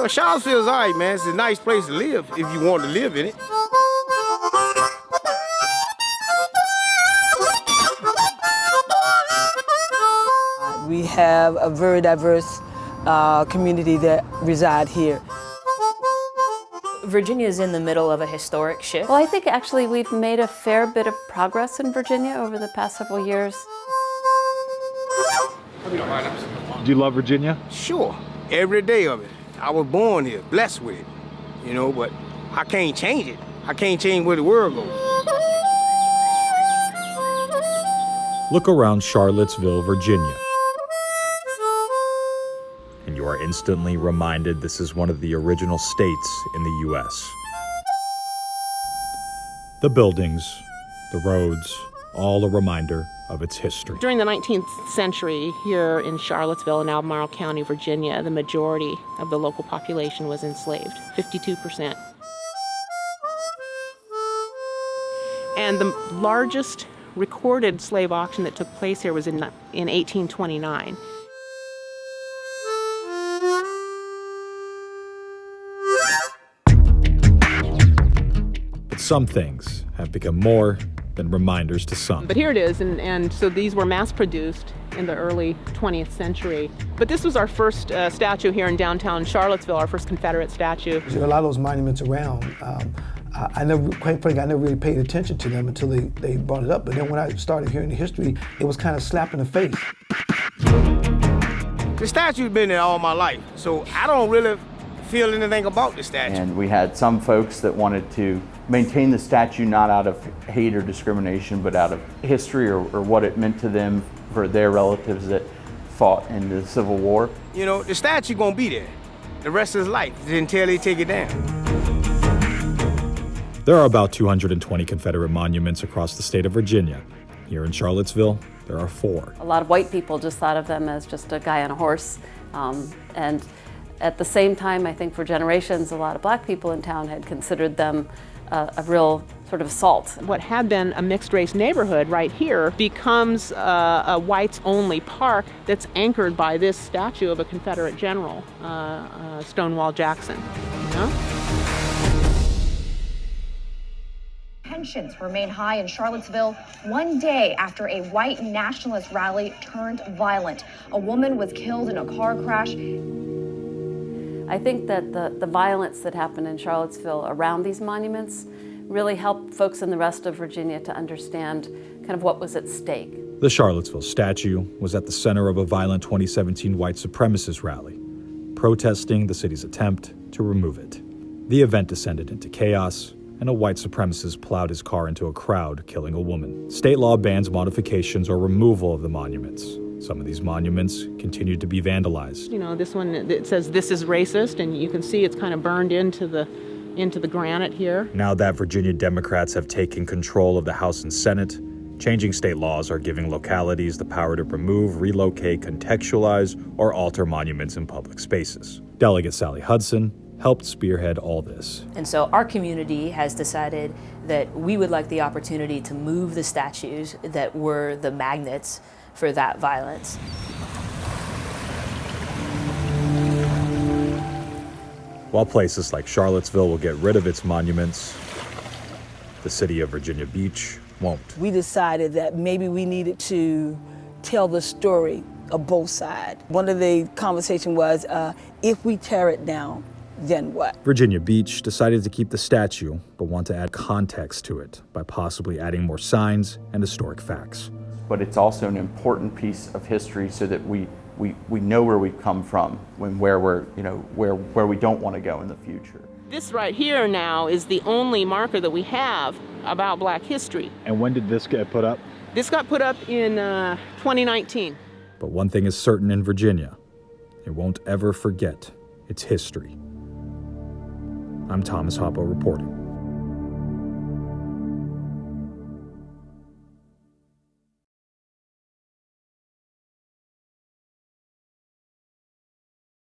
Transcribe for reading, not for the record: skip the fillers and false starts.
Charlottesville's all right, man. It's a nice place to live if you want to live in it. We have a very diverse community that reside here. Virginia is in the middle of a historic shift. Well, I think actually we've made a fair bit of progress in Virginia over the past several years. Do you love Virginia? Sure, every day of it. I was born here, blessed with it, you know, but I can't change it. I can't change where the world goes. Look around Charlottesville, Virginia, and you are instantly reminded this is one of the original states in the U.S. The buildings, the roads, all a reminder of its history. During the 19th century, here in Charlottesville in Albemarle County, Virginia, the majority of the local population was enslaved, 52%. And the largest recorded slave auction that took place here was in 1829. But some things have become more than reminders to some. But here it is, and so these were mass-produced in the early 20th century. But this was our first statue here in downtown Charlottesville, our first Confederate statue. There are a lot of those monuments around. I never, quite frankly, I never really paid attention to them until they brought it up. But then when I started hearing the history, it was kind of slap in the face. The statue's been there all my life, so I don't really feel anything about the statue. And we had some folks that wanted to maintain the statue not out of hate or discrimination, but out of history or what it meant to them for their relatives that fought in the Civil War. You know, the statue gonna be there the rest of his life until they take it down. There are about 220 Confederate monuments across the state of Virginia. Here in Charlottesville, there are 4. A lot of white people just thought of them as just a guy on a horse. And at the same time, I think for generations, a lot of black people in town had considered them a real sort of assault. What had been a mixed-race neighborhood right here becomes a whites-only park that's anchored by this statue of a Confederate general, Stonewall Jackson. You know? Tensions remain high in Charlottesville one day after a white nationalist rally turned violent. A woman was killed in a car crash. I think that the violence that happened in Charlottesville around these monuments really helped folks in the rest of Virginia to understand kind of what was at stake. The Charlottesville statue was at the center of a violent 2017 white supremacist rally, protesting the city's attempt to remove it. The event descended into chaos, and a white supremacist plowed his car into a crowd, killing a woman. State law bans modifications or removal of the monuments. Some of these monuments continue to be vandalized. You know, this one, it says this is racist, and you can see it's kind of burned into the granite here. Now that Virginia Democrats have taken control of the House and Senate, changing state laws are giving localities the power to remove, relocate, contextualize, or alter monuments in public spaces. Delegate Sally Hudson helped spearhead all this. And so our community has decided that we would like the opportunity to move the statues that were the magnets for that violence. While places like Charlottesville will get rid of its monuments, the city of Virginia Beach won't. We decided that maybe we needed to tell the story of both sides. One of the conversation was, if we tear it down, then what? Virginia Beach decided to keep the statue, but want to add context to it by possibly adding more signs and historic facts. But it's also an important piece of history so that we know where we've come from and where we're, you know, where we don't want to go in the future. This right here now is the only marker that we have about black history. And when did this get put up? This got put up in 2019. But one thing is certain in Virginia, it won't ever forget its history. I'm Tomas Hoppough reporting.